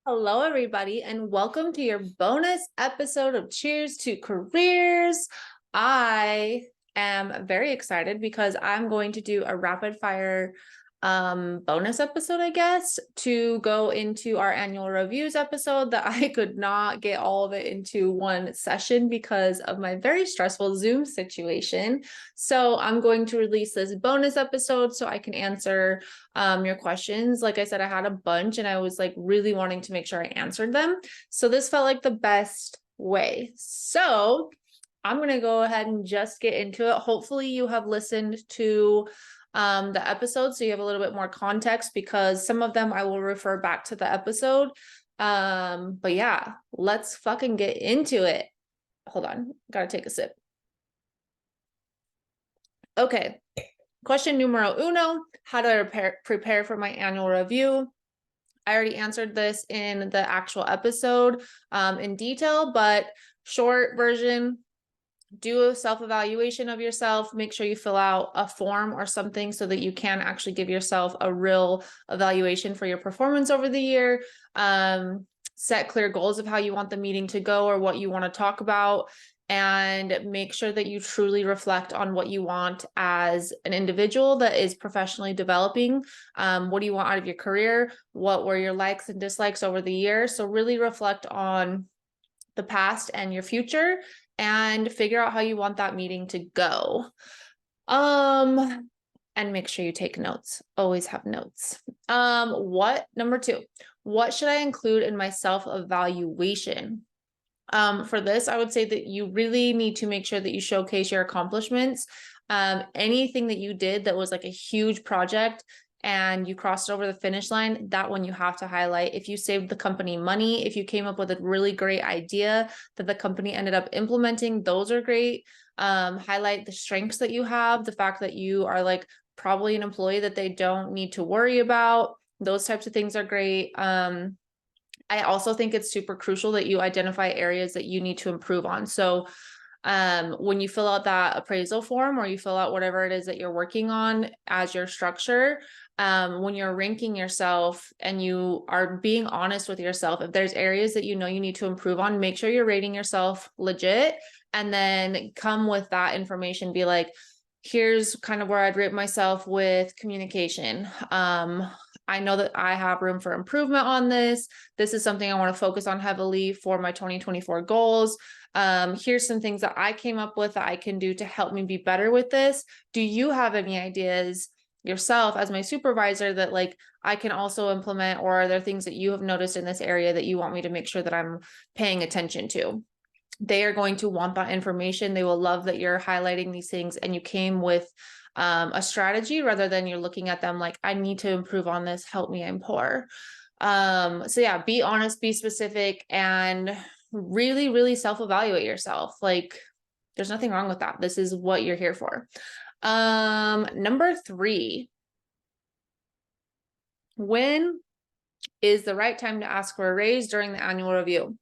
Hello, everybody, and welcome to your bonus episode of Cheers to Careers. I am very excited because I'm going to do a rapid fire bonus episode, I guess, to go into our annual reviews episode that I could not get all of it into one session because of my very stressful Zoom situation. So I'm going to release this bonus episode so I can answer your questions. Like I said, I had a bunch and I was like really wanting to make sure I answered them. So this felt like the best way. So I'm going to go ahead and just get into it. Hopefully you have listened to the episode so you have a little bit more context, because some of them I will refer back to the episode. But yeah, let's fucking get into it. Hold on, gotta take a sip. Okay, question numero uno: how do I prepare for my annual review? I already answered this in the actual episode in detail, but short version: do a self-evaluation of yourself. Make sure you fill out a form or something so that you can actually give yourself a real evaluation for your performance over the year. Set clear goals of how you want the meeting to go or what you want to talk about, and make sure that you truly reflect on what you want as an individual that is professionally developing. What do you want out of your career? What were your likes and dislikes over the year? So really reflect on the past and your future and figure out how you want that meeting to go. And make sure you take notes. Always have notes. Number two, what should I include in my self-evaluation? For this, I would say that you really need to make sure that you showcase your accomplishments. Anything that you did that was like a huge project and you crossed over the finish line, that one you have to highlight. If you saved the company money, if you came up with a really great idea that the company ended up implementing, those are great. Highlight the strengths that you have, the fact that you are like probably an employee that they don't need to worry about. Those types of things are great. I also think it's super crucial that you identify areas that you need to improve on. So when you fill out that appraisal form or you fill out whatever it is that you're working on as your structure, when you're ranking yourself and you are being honest with yourself, if there's areas that you know you need to improve on, make sure you're rating yourself legit, and then come with that information. Be like, here's kind of where I'd rate myself with communication. I know that I have room for improvement on this. This is something I want to focus on heavily for my 2024 goals. Here's some things that I came up with that I can do to help me be better with this. Do you have any ideas yourself as my supervisor that like I can also implement, or are there things that you have noticed in this area that you want me to make sure that I'm paying attention to? They are going to want that information. They will love that you're highlighting these things and you came with a strategy rather than you're looking at them like, I need to improve on this, help me, I'm poor. So yeah, be honest, be specific, and really, really self-evaluate yourself. Like, there's nothing wrong with that. This is what you're here for. Number three, when is the right time to ask for a raise during the annual review?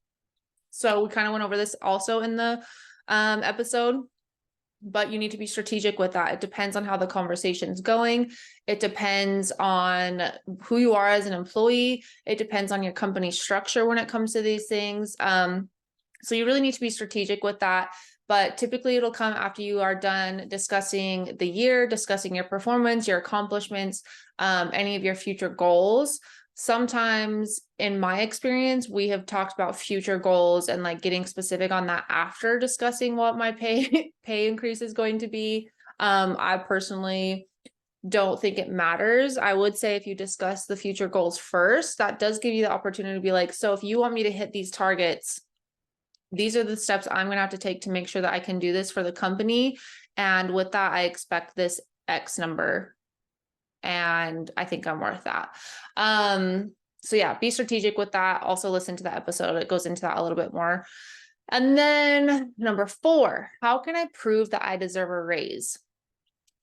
So we kind of went over this also in the episode, but you need to be strategic with that. It depends on how the conversation's going. It depends on who you are as an employee. It depends on your company structure when it comes to these things. So you really need to be strategic with that. But typically it'll come after you are done discussing the year, discussing your performance, your accomplishments, any of your future goals. Sometimes in my experience, we have talked about future goals and like getting specific on that after discussing what my pay increase is going to be. I personally don't think it matters. I would say if you discuss the future goals first, that does give you the opportunity to be like, so if you want me to hit these targets, these are the steps I'm going to have to take to make sure that I can do this for the company. And with that, I expect this X number. And I think I'm worth that. So yeah, be strategic with that. Also listen to the episode. It goes into that a little bit more. And then number four, how can I prove that I deserve a raise?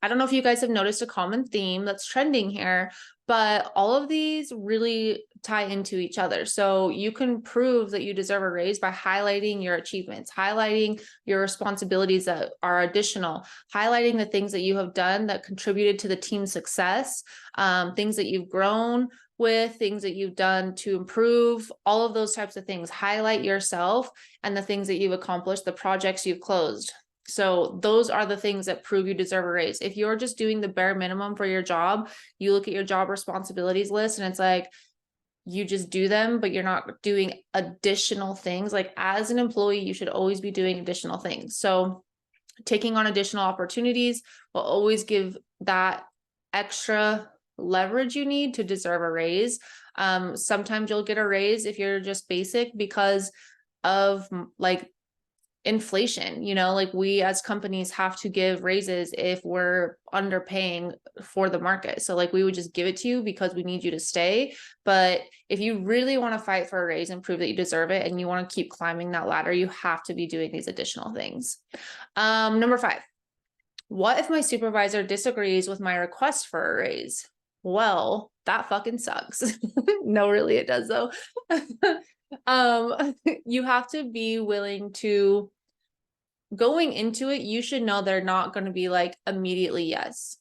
I don't know if you guys have noticed a common theme that's trending here, but all of these really tie into each other. So you can prove that you deserve a raise by highlighting your achievements, highlighting your responsibilities that are additional, highlighting the things that you have done that contributed to the team's success, things that you've grown, with, things that you've done to improve, all of those types of things. Highlight yourself and the things that you've accomplished, the projects you've closed. So those are the things that prove you deserve a raise. If you're just doing the bare minimum for your job, you look at your job responsibilities list and it's like, you just do them, but you're not doing additional things. Like as an employee, you should always be doing additional things. So taking on additional opportunities will always give that extra leverage you need to deserve a raise. Sometimes you'll get a raise if you're just basic because of like inflation, like we as companies have to give raises if we're underpaying for the market. So like we would just give it to you because we need you to stay. But if you really want to fight for a raise and prove that you deserve it and you want to keep climbing that ladder, you have to be doing these additional things. Number 5, what if my supervisor disagrees with my request for a raise? Well, that fucking sucks. No, really, it does though. You have to be willing to, going into it, you should know they're not going to be like immediately yes,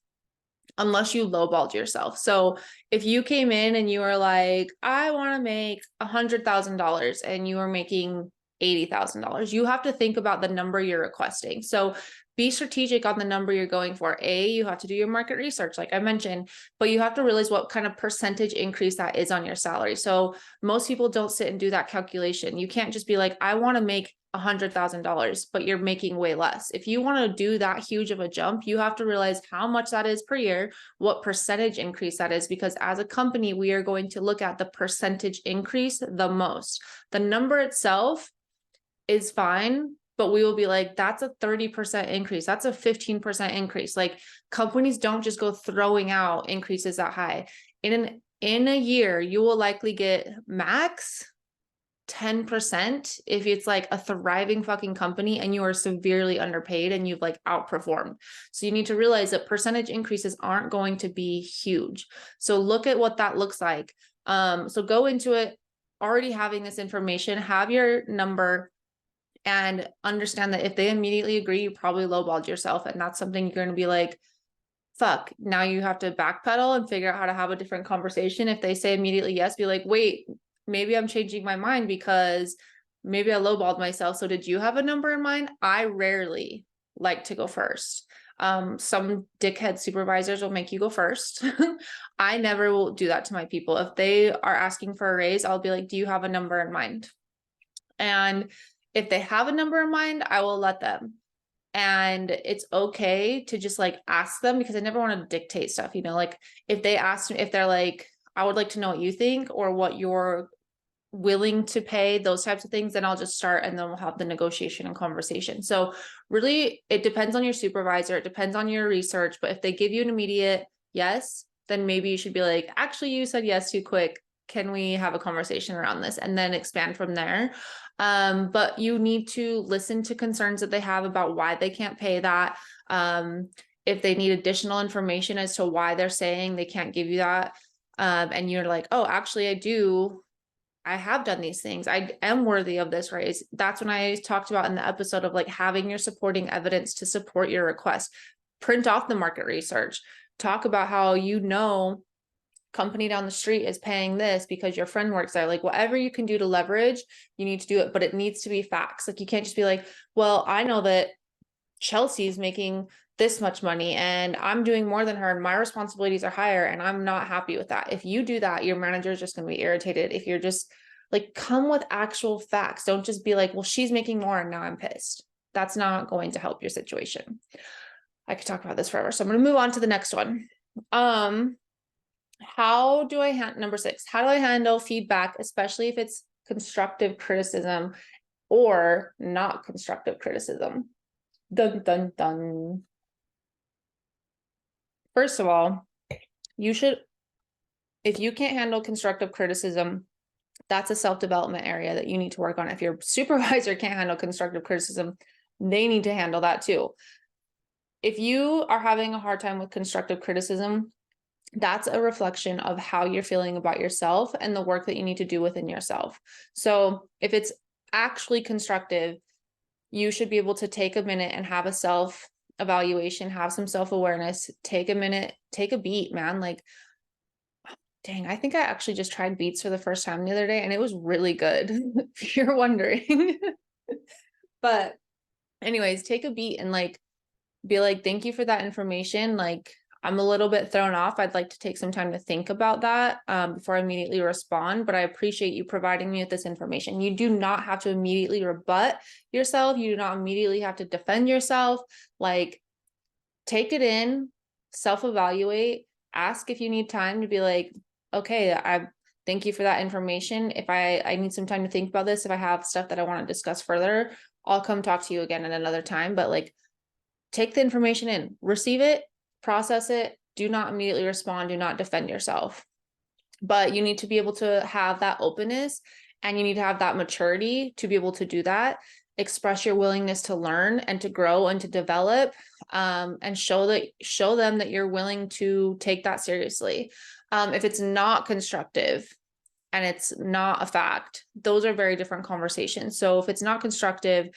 unless you lowballed yourself. So if you came in and you were like, I want to make $100,000 and you were making $80,000, you have to think about the number you're requesting. So be strategic on the number you're going for. You have to do your market research, like I mentioned, but you have to realize what kind of percentage increase that is on your salary. So most people don't sit and do that calculation. You can't just be like, I want to make $100,000, but you're making way less. If you want to do that huge of a jump, you have to realize how much that is per year, what percentage increase that is, because as a company, we are going to look at the percentage increase the most. The number itself is fine, but we will be like, that's a 30% increase. That's a 15% increase. Like companies don't just go throwing out increases that high. In a year, you will likely get max 10% if it's like a thriving fucking company and you are severely underpaid and you've like outperformed. So you need to realize that percentage increases aren't going to be huge. So look at what that looks like. So go into it already having this information, have your number, and understand that if they immediately agree, you probably lowballed yourself. And that's something you're going to be like, fuck, now you have to backpedal and figure out how to have a different conversation. If they say immediately yes, be like, wait, maybe I'm changing my mind because maybe I lowballed myself. So did you have a number in mind? I rarely like to go first. Some dickhead supervisors will make you go first. I never will do that to my people. If they are asking for a raise, I'll be like, do you have a number in mind? And if they have a number in mind, I will let them. And it's okay to just like ask them, because I never want to dictate stuff, like if they ask me, if they're like, I would like to know what you think or what you're willing to pay, those types of things, then I'll just start and then we'll have the negotiation and conversation. So really it depends on your supervisor, it depends on your research, but if they give you an immediate yes, then maybe you should be like, actually, you said yes too quick. Can we have a conversation around this? And then expand from there. But you need to listen to concerns that they have about why they can't pay that. If they need additional information as to why they're saying they can't give you that, and you're like, oh, actually, I have done these things. I am worthy of this raise. That's when I talked about in the episode of like having your supporting evidence to support your request. Print off the market research. Talk about how company down the street is paying this because your friend works there. Like whatever you can do to leverage, you need to do it, but it needs to be facts. Like you can't just be like, well, I know that Chelsea's making this much money and I'm doing more than her and my responsibilities are higher and I'm not happy with that. If you do that, your manager is just going to be irritated. If you're just like, come with actual facts. Don't just be like, well, she's making more and now I'm pissed. That's not going to help your situation. I could talk about this forever. So I'm going to move on to the next one. How do I number 6, how do I handle feedback, especially if it's constructive criticism or not constructive criticism? Dun, dun, dun. First of all, if you can't handle constructive criticism, that's a self-development area that you need to work on. If your supervisor can't handle constructive criticism, they need to handle that too. If you are having a hard time with constructive criticism, that's a reflection of how you're feeling about yourself and the work that you need to do within yourself. So if it's actually constructive, you should be able to take a minute and have a self-evaluation, have some self-awareness, take a minute, take a beat, man. Like Dang, I think I actually just tried beets for the first time the other day and it was really good. If you're wondering. But anyways, take a beat and like be like, thank you for that information. Like, I'm a little bit thrown off. I'd like to take some time to think about that before I immediately respond, but I appreciate you providing me with this information. You do not have to immediately rebut yourself. You do not immediately have to defend yourself. Like, take it in, self-evaluate, ask if you need time to be like, okay, I thank you for that information. If I need some time to think about this, if I have stuff that I want to discuss further, I'll come talk to you again at another time. But like, take the information in, receive it, process it, do not immediately respond, do not defend yourself. But you need to be able to have that openness and you need to have that maturity to be able to do that, express your willingness to learn and to grow and to develop, and show them that you're willing to take that seriously. If it's not constructive and it's not a fact, those are very different conversations. So if it's not constructive,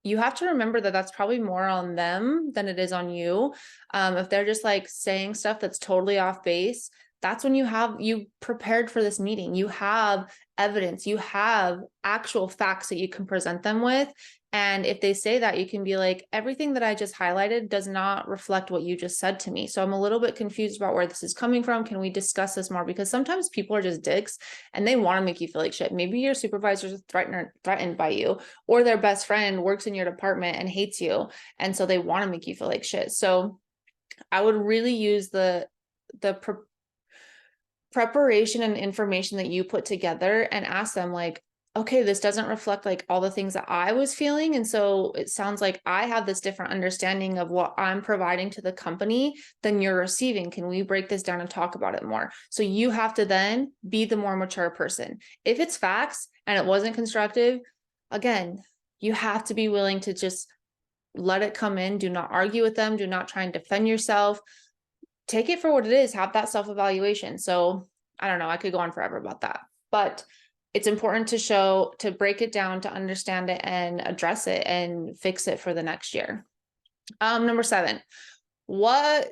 you have to remember that that's probably more on them than it is on you. If they're just like saying stuff that's totally off base, that's when you prepared for this meeting. You have evidence, you have actual facts that you can present them with. And if they say that, you can be like, everything that I just highlighted does not reflect what you just said to me. So I'm a little bit confused about where this is coming from. Can we discuss this more? Because sometimes people are just dicks and they want to make you feel like shit. Maybe your supervisor is threatened by you, or their best friend works in your department and hates you. And so they want to make you feel like shit. So I would really use the preparation and information that you put together and ask them like, okay, this doesn't reflect like all the things that I was feeling. And so it sounds like I have this different understanding of what I'm providing to the company than you're receiving. Can we break this down and talk about it more? So you have to then be the more mature person. If it's facts and it wasn't constructive, again, you have to be willing to just let it come in. Do not argue with them. Do not try and defend yourself. Take it for what it is. Have that self-evaluation. So I don't know, I could go on forever about that, but it's important to break it down, to understand it and address it and fix it for the next year. Number 7, what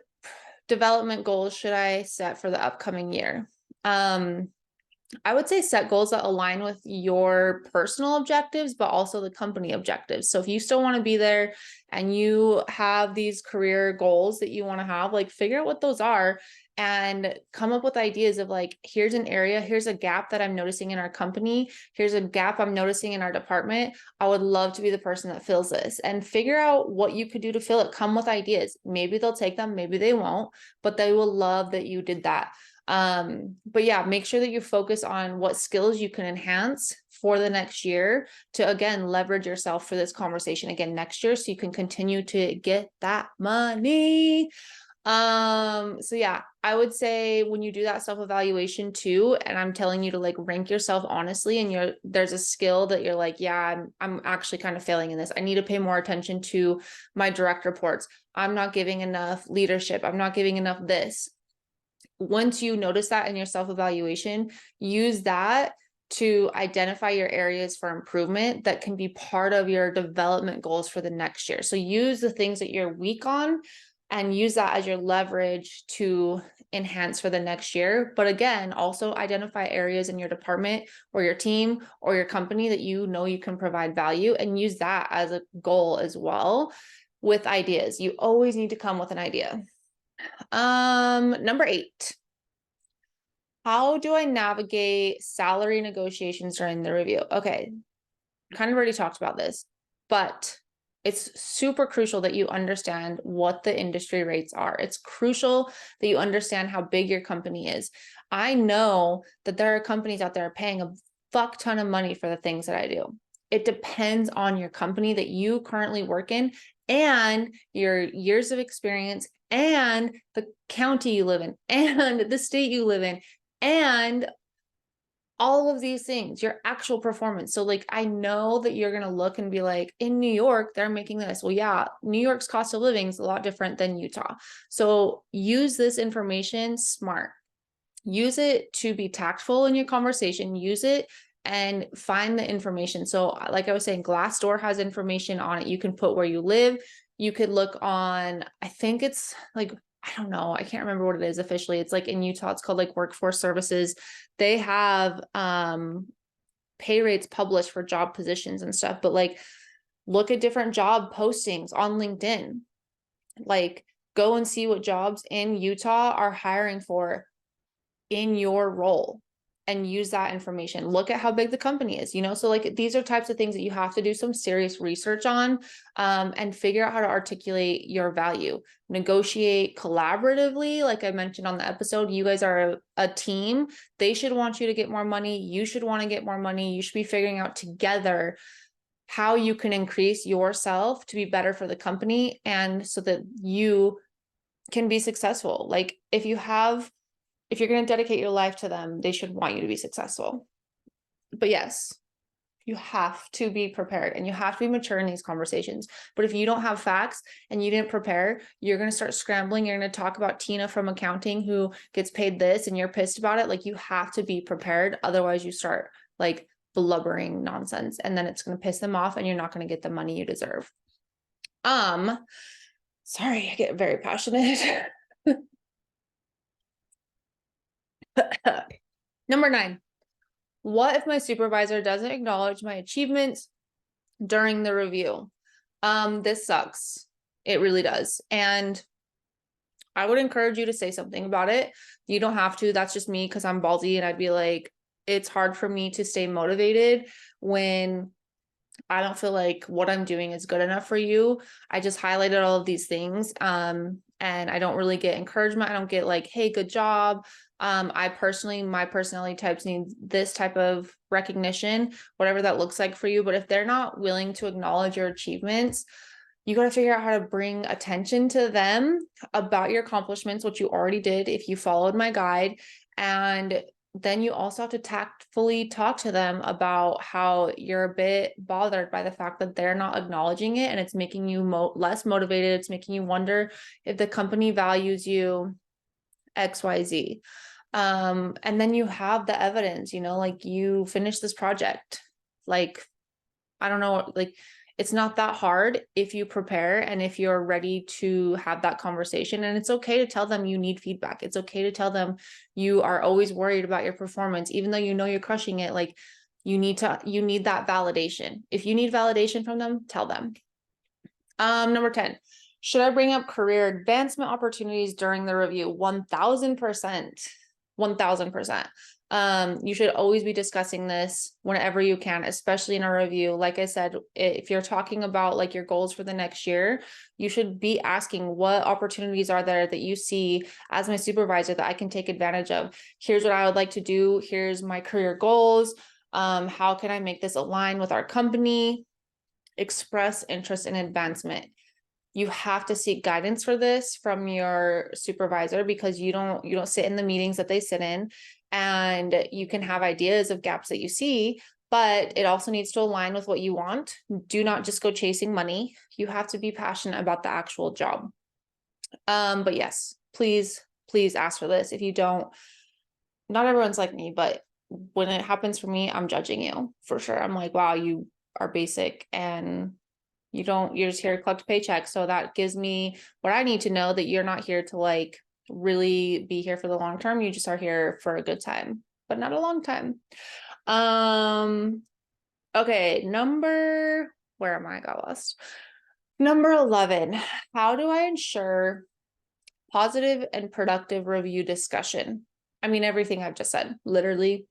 development goals should I set for the upcoming year? I would say set goals that align with your personal objectives, but also the company objectives. So if you still want to be there and you have these career goals that you want to have, like figure out what those are and come up with ideas of like, here's an area, here's a gap that I'm noticing in our company. Here's a gap I'm noticing in our department. I would love to be the person that fills this, and figure out what you could do to fill it. Come with ideas. Maybe they'll take them, maybe they won't, but they will love that you did that. But yeah, make sure that you focus on what skills you can enhance for the next year to, again, leverage yourself for this conversation again next year so you can continue to get that money. So yeah, I would say when you do that self-evaluation too, and I'm telling you to like rank yourself honestly, and there's a skill that you're like, yeah, I'm actually kind of failing in this. I need to pay more attention to my direct reports. I'm not giving enough leadership. I'm not giving enough this. Once you notice that in your self-evaluation, use that to identify your areas for improvement that can be part of your development goals for the next year. So use the things that you're weak on and use that as your leverage to enhance for the next year. But again, also identify areas in your department or your team or your company that you know you can provide value, and use that as a goal as well with ideas. You always need to come with an idea. Number 8, how do I navigate salary negotiations during the review? Okay, kind of already talked about this, but it's super crucial that you understand what the industry rates are. It's crucial that you understand how big your company is. I know that there are companies out there paying a fuck ton of money for the things that I do. It depends on your company that you currently work in and your years of experience and the county you live in and the state you live in and all of these things, your actual performance. So like, I know that you're going to look and be like, in New York, they're making this. Well, yeah, New York's cost of living is a lot different than Utah. So use this information smart. Use it to be tactful in your conversation. Use it and find the information. So like I was saying, Glassdoor has information on it. You can put where you live. You could look on, I think it's like I don't know, I can't remember what it is officially. It's like in Utah, it's called like Workforce Services. They have pay rates published for job positions and stuff, but like look at different job postings on LinkedIn. Like go and see what jobs in Utah are hiring for in your role and use that information. Look at how big the company is, you know? So like these are types of things that you have to do some serious research on, and figure out how to articulate your value, negotiate collaboratively. Like I mentioned on the episode, you guys are a team. They should want you to get more money. You should want to get more money. You should be figuring out together how you can increase yourself to be better for the company and so that you can be successful. Like if you're going to dedicate your life to them, they should want you to be successful. But yes, you have to be prepared and you have to be mature in these conversations. But if you don't have facts and you didn't prepare, you're going to start scrambling. You're going to talk about Tina from accounting who gets paid this and you're pissed about it. Like you have to be prepared. Otherwise you start like blubbering nonsense and then it's going to piss them off and you're not going to get the money you deserve. Sorry, I get very passionate. Number 9, what if my supervisor doesn't acknowledge my achievements during the review? This sucks. It really does. And I would encourage you to say something about it. You don't have to. That's just me because I'm ballsy and I'd be like, it's hard for me to stay motivated when I don't feel like what I'm doing is good enough for you. I just highlighted all of these things. And I don't really get encouragement. I don't get like, hey, good job. My personality types need this type of recognition, whatever that looks like for you. But if they're not willing to acknowledge your achievements, you got to figure out how to bring attention to them about your accomplishments, which you already did if you followed my guide. And then you also have to tactfully talk to them about how you're a bit bothered by the fact that they're not acknowledging it and it's making you less motivated. It's making you wonder if the company values you XYZ. And then you have the evidence, you know, like you finished this project. Like, I don't know, like it's not that hard if you prepare and if you're ready to have that conversation. And it's okay to tell them you need feedback. It's okay to tell them you are always worried about your performance, even though you know you're crushing it. Like you need that validation. If you need validation from them, tell them. Number 10, should I bring up career advancement opportunities during the review? 1000%. 1000%. You should always be discussing this whenever you can, especially in a review. Like I said, if you're talking about like your goals for the next year, you should be asking what opportunities are there that you see as my supervisor that I can take advantage of. Here's what I would like to do. Here's my career goals. How can I make this align with our company? Express interest in advancement. You have to seek guidance for this from your supervisor because you don't sit in the meetings that they sit in, and you can have ideas of gaps that you see, but it also needs to align with what you want. Do not just go chasing money. You have to be passionate about the actual job. But yes, please ask for this. If you don't, not everyone's like me, but when it happens for me, I'm judging you for sure. I'm like, wow, you are basic and you're just here to collect a paycheck. So that gives me what I need to know, that you're not here to like really be here for the long term. You just are here for a good time, but not a long time. Okay. Where am I? Got lost. Number 11, how do I ensure positive and productive review discussion? I mean, everything I've just said, literally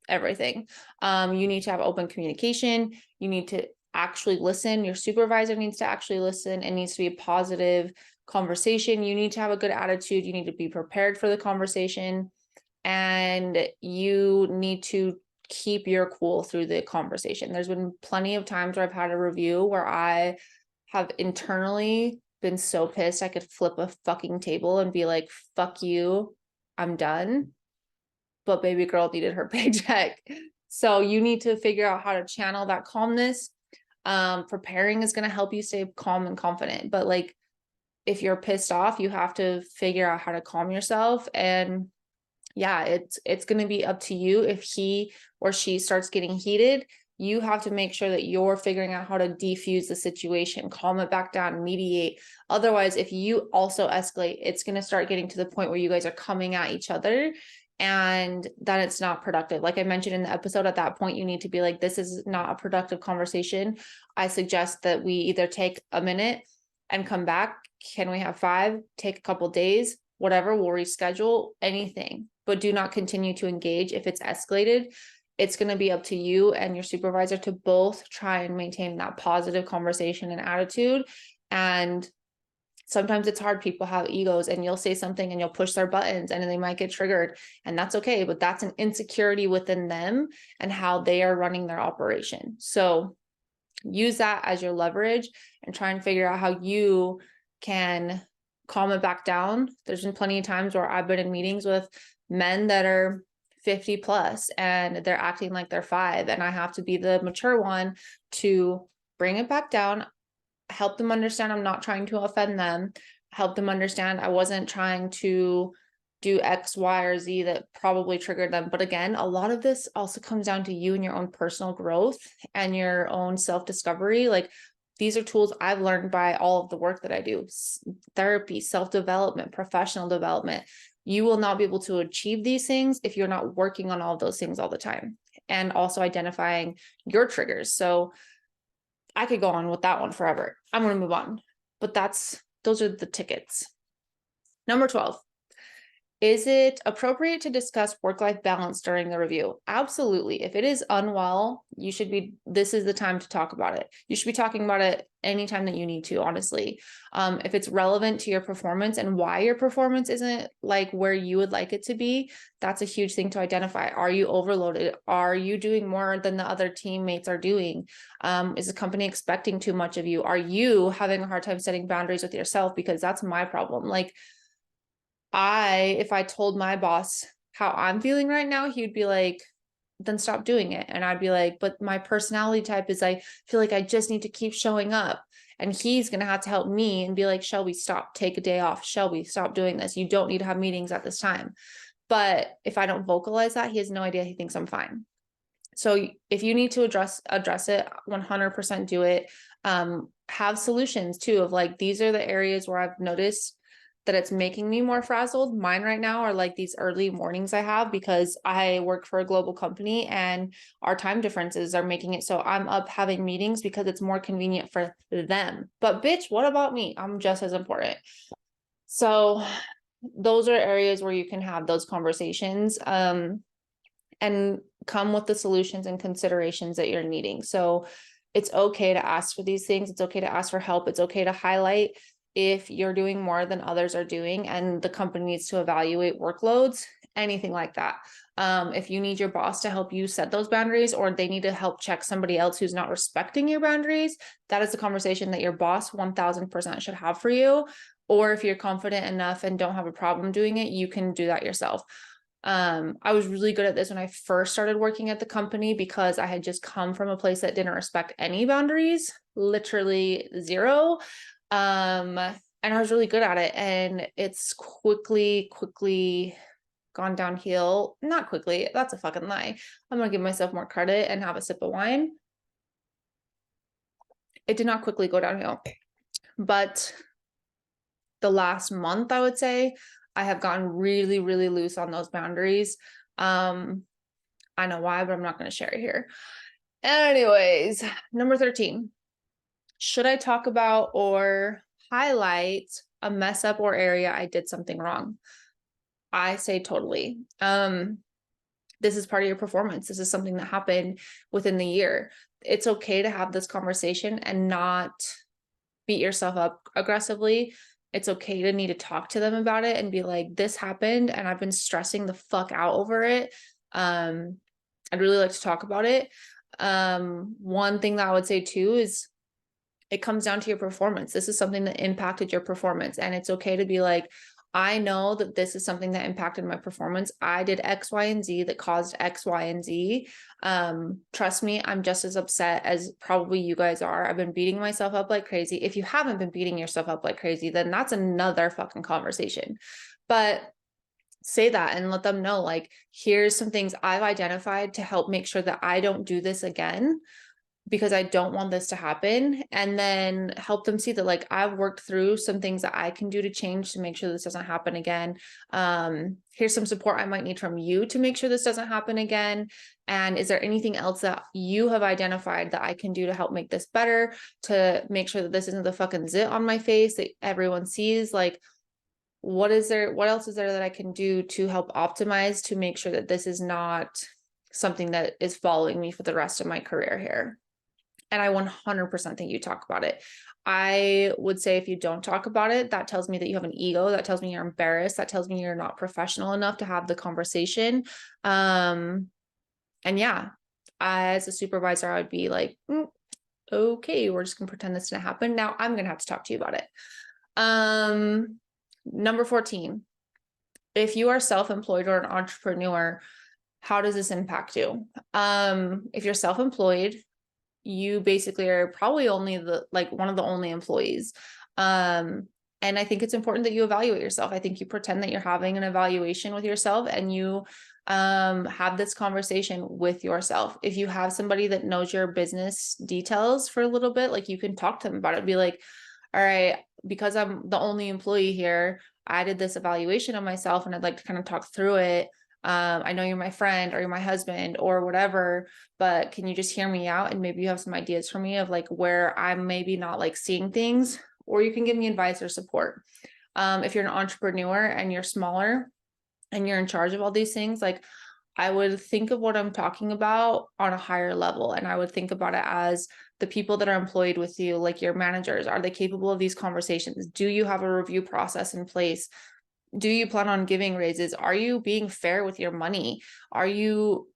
everything. You need to have open communication. You need to actually listen. Your supervisor needs to actually listen. It needs to be a positive conversation. You need to have a good attitude. You need to be prepared for the conversation, and you need to keep your cool through the conversation. There's been plenty of times where I've had a review where I have internally been so pissed I could flip a fucking table and be like, fuck you, I'm done. But baby girl needed her paycheck. So you need to figure out how to channel that calmness. Preparing is going to help you stay calm and confident. But like, if you're pissed off, you have to figure out how to calm yourself. And yeah, it's going to be up to you. If he or she starts getting heated, You have to make sure that you're figuring out how to defuse the situation, calm it back down, mediate. Otherwise, if you also escalate, it's going to start getting to the point where you guys are coming at each other, and then it's not productive. Like I mentioned in the episode, at that point, you need to be like, this is not a productive conversation. I suggest that we either take a minute and come back. Can we have 5? Take a couple days, whatever, we'll reschedule, anything, but do not continue to engage. If it's escalated, it's going to be up to you and your supervisor to both try and maintain that positive conversation and attitude. And sometimes it's hard. People have egos, and you'll say something and you'll push their buttons and they might get triggered, and that's okay. But that's an insecurity within them and how they are running their operation. So use that as your leverage and try and figure out how you can calm it back down. There's been plenty of times where I've been in meetings with men that are 50 plus and they're acting like they're 5, and I have to be the mature one to bring it back down, help them understand I'm not trying to offend them, help them understand I wasn't trying to do X, Y, or Z that probably triggered them. But again, a lot of this also comes down to you and your own personal growth and your own self-discovery. Like, these are tools I've learned by all of the work that I do. Therapy, self-development, professional development. You will not be able to achieve these things if you're not working on all of those things all the time, and also identifying your triggers. So I could go on with that one forever. I'm going to move on, but those are the tickets. Number 12. Is it appropriate to discuss work-life balance during the review? Absolutely. If it is unwell, this is the time to talk about it. You should be talking about it anytime that you need to, honestly. If it's relevant to your performance and why your performance isn't like where you would like it to be, that's a huge thing to identify. Are you overloaded? Are you doing more than the other teammates are doing? Is the company expecting too much of you? Are you having a hard time setting boundaries with yourself? Because that's my problem. Like, if I told my boss how I'm feeling right now, he would be like, then stop doing it. And I'd be like, but my personality type is, I feel like I just need to keep showing up. And he's going to have to help me and be like, Shelby, stop, take a day off. Shelby, stop doing this. You don't need to have meetings at this time. But if I don't vocalize that, he has no idea. He thinks I'm fine. So if you need to address it, 100% do it. Have solutions too, of like, these are the areas where I've noticed that it's making me more frazzled. Mine right now are like these early mornings I have, because I work for a global company and our time differences are making it so I'm up having meetings because it's more convenient for them. But bitch, what about me? I'm just as important. So those are areas where you can have those conversations, and come with the solutions and considerations that you're needing. So it's okay to ask for these things. It's okay to ask for help. It's okay to highlight if you're doing more than others are doing and the company needs to evaluate workloads, anything like that. If you need your boss to help you set those boundaries, or they need to help check somebody else who's not respecting your boundaries, that is a conversation that your boss 1000% should have for you. Or if you're confident enough and don't have a problem doing it, you can do that yourself. I was really good at this when I first started working at the company, because I had just come from a place that didn't respect any boundaries, literally zero. And I was really good at it, and it's quickly gone downhill. Not quickly, that's a fucking lie. I'm gonna give myself more credit and have a sip of wine. It did not quickly go downhill, but the last month, I would say, I have gotten really, really loose on those boundaries. I know why, but I'm not going to share it here. Anyways, number 13. Should I talk about or highlight a mess up or area I did something wrong? I say totally. This is part of your performance. This is something that happened within the year. It's okay to have this conversation and not beat yourself up aggressively. It's okay to need to talk to them about it and be like, this happened and I've been stressing the fuck out over it. I'd really like to talk about it. One thing that I would say too is, it comes down to your performance. This is something that impacted your performance, and it's okay to be like, I know that this is something that impacted my performance. I did X, Y, and Z that caused X, Y, and Z. Trust me, I'm just as upset as probably you guys are. I've been beating myself up like crazy. If you haven't been beating yourself up like crazy, then that's another fucking conversation. But say that and let them know, like, here's some things I've identified to help make sure that I don't do this again, because I don't want this to happen. And then help them see that, like, I've worked through some things that I can do to change to make sure this doesn't happen again. Here's some support I might need from you to make sure this doesn't happen again. And is there anything else that you have identified that I can do to help make this better, to make sure that this isn't the fucking zit on my face that everyone sees? Like, what else is there that I can do to help optimize to make sure that this is not something that is following me for the rest of my career here? And I 100% think you talk about it. I would say if you don't talk about it, that tells me that you have an ego. That tells me you're embarrassed. That tells me you're not professional enough to have the conversation. And yeah, as a supervisor, I would be like, okay, we're just gonna pretend this didn't happen. Now I'm gonna have to talk to you about it. Number 14, if you are self-employed or an entrepreneur, how does this impact you? If you're self-employed, you basically are probably only one of the only employees. And I think it's important that you evaluate yourself. I think you pretend that you're having an evaluation with yourself, and you have this conversation with yourself. If you have somebody that knows your business details for a little bit, like, you can talk to them about it. Be like, all right, because I'm the only employee here, I did this evaluation of myself and I'd like to kind of talk through it. I know you're my friend or you're my husband or whatever, but can you just hear me out? And maybe you have some ideas for me of like where I'm maybe not like seeing things, or you can give me advice or support. If you're an entrepreneur and you're smaller and you're in charge of all these things, like, I would think of what I'm talking about on a higher level. And I would think about it as the people that are employed with you, like your managers, are they capable of these conversations? Do you have a review process in place? Do you plan on giving raises? Are you being fair with your money? Are you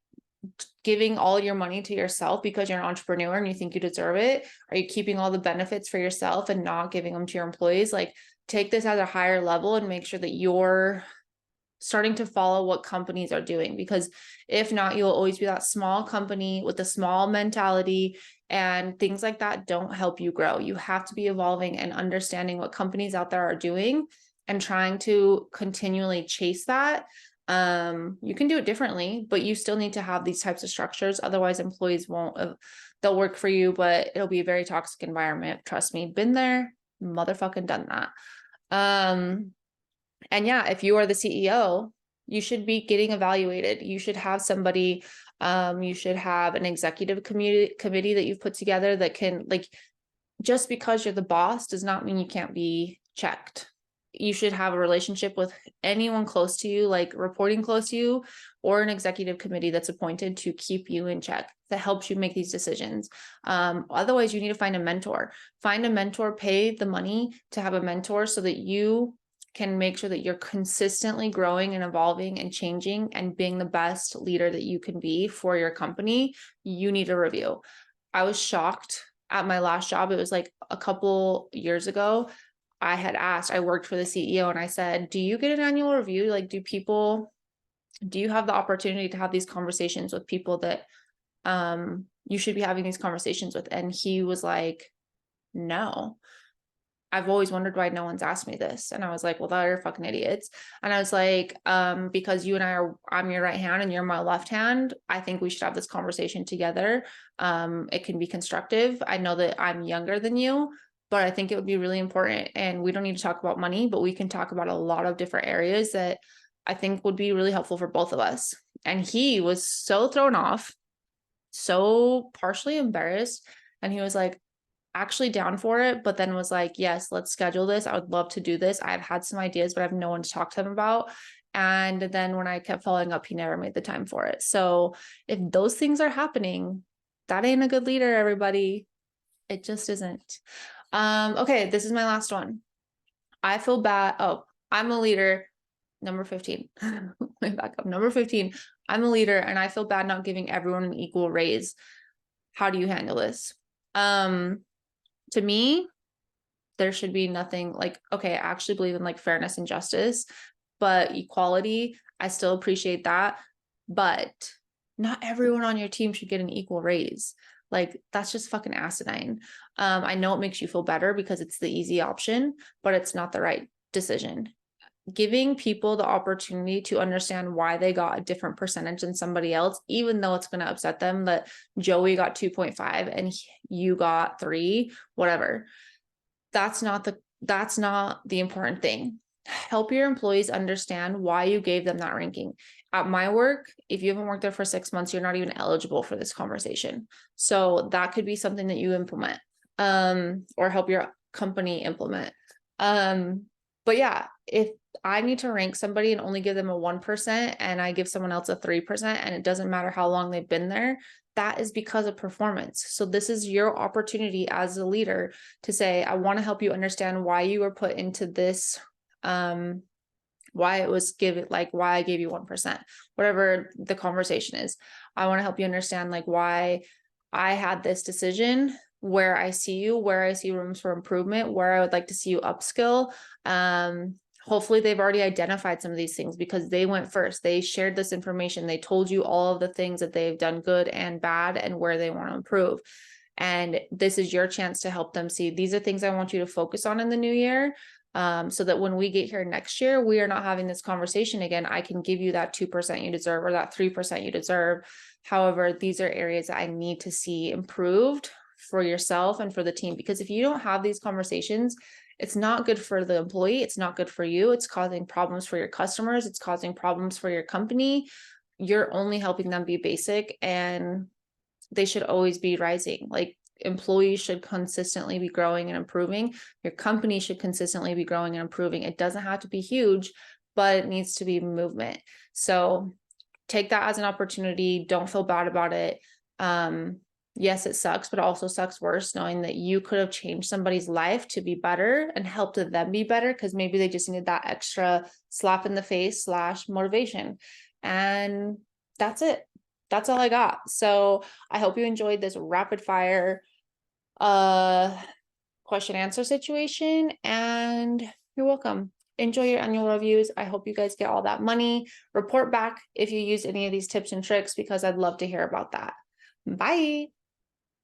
giving all your money to yourself because you're an entrepreneur and you think you deserve it? Are you keeping all the benefits for yourself and not giving them to your employees? Like, take this at a higher level and make sure that you're starting to follow what companies are doing, because if not, you'll always be that small company with a small mentality, and things like that don't help you grow. You have to be evolving and understanding what companies out there are doing and trying to continually chase that. You can do it differently, but you still need to have these types of structures. Otherwise, employees won't, they'll work for you, but it'll be a very toxic environment. Trust me, been there, motherfucking done that. And yeah, if you are the CEO, you should be getting evaluated. You should have somebody, you should have an executive committee that you've put together that can, like, just because you're the boss does not mean you can't be checked. You should have a relationship with anyone close to you, like reporting close to you, or an executive committee that's appointed to keep you in check, that helps you make these decisions. Otherwise, you need to find a mentor. Find a mentor, pay the money to have a mentor so that you can make sure that you're consistently growing and evolving and changing and being the best leader that you can be for your company. You need a review. I was shocked at my last job. It was like a couple years ago. I had asked, I worked for the CEO, and I said, do you get an annual review? Like, do you have the opportunity to have these conversations with people that you should be having these conversations with? And he was like, no. I've always wondered why no one's asked me this. And I was like, well, they're fucking idiots. And I was like, because you and I'm your right hand and you're my left hand, I think we should have this conversation together. It can be constructive. I know that I'm younger than you, but I think it would be really important. And we don't need to talk about money, but we can talk about a lot of different areas that I think would be really helpful for both of us. And he was so thrown off, so partially embarrassed. And he was like, actually down for it, but then was like, yes, let's schedule this. I would love to do this. I've had some ideas, but I have no one to talk to them about. And then when I kept following up, he never made the time for it. So if those things are happening, that ain't a good leader, everybody. It just isn't. Okay, this is my last one. I feel bad. Oh, I'm a leader. Number 15. Way back up. Number 15. I'm a leader and I feel bad not giving everyone an equal raise. How do you handle this? To me, there should be nothing like, okay, I actually believe in like fairness and justice, but equality, I still appreciate that. But not everyone on your team should get an equal raise. Like, that's just fucking asinine. I know it makes you feel better because it's the easy option, but it's not the right decision. giving people the opportunity to understand why they got a different percentage than somebody else, even though it's going to upset them that Joey got 2.5 and you got 3, whatever. That's not the important thing. Help your employees understand why you gave them that ranking. At my work, if you haven't worked there for 6 months, you're not even eligible for this conversation. So that could be something that you implement, or help your company implement. But yeah, if I need to rank somebody and only give them a 1% and I give someone else a 3% and it doesn't matter how long they've been there, that is because of performance. So this is your opportunity as a leader to say, I want to help you understand why you were put into this, why it was why I gave you 1%, whatever the conversation is. I want to help you understand like why I had this decision, where I see you, where I see rooms for improvement, where I would like to see you upskill. Hopefully they've already identified some of these things because they went first. They shared this information. They told you all of the things that they've done good and bad and where they want to improve. And this is your chance to help them see, these are things I want you to focus on in the new year. So that when we get here next year, we are not having this conversation again. I can give you that 2% you deserve or that 3% you deserve. However, these are areas that I need to see improved for yourself and for the team. Because if you don't have these conversations, it's not good for the employee. It's not good for you. It's causing problems for your customers. It's causing problems for your company. You're only helping them be basic, and they should always be rising. Like employees should consistently be growing and improving. Your company should consistently be growing and improving. It doesn't have to be huge, but it needs to be movement. So take that as an opportunity. Don't feel bad about it. Yes, it sucks, but it also sucks worse knowing that you could have changed somebody's life to be better and helped them be better because maybe they just needed that extra slap in the face / motivation. And that's it. That's all I got. So I hope you enjoyed this rapid fire question answer situation, and you're welcome. Enjoy your annual reviews. I hope you guys get all that money. Report back if you use any of these tips and tricks because I'd love to hear about that. Bye.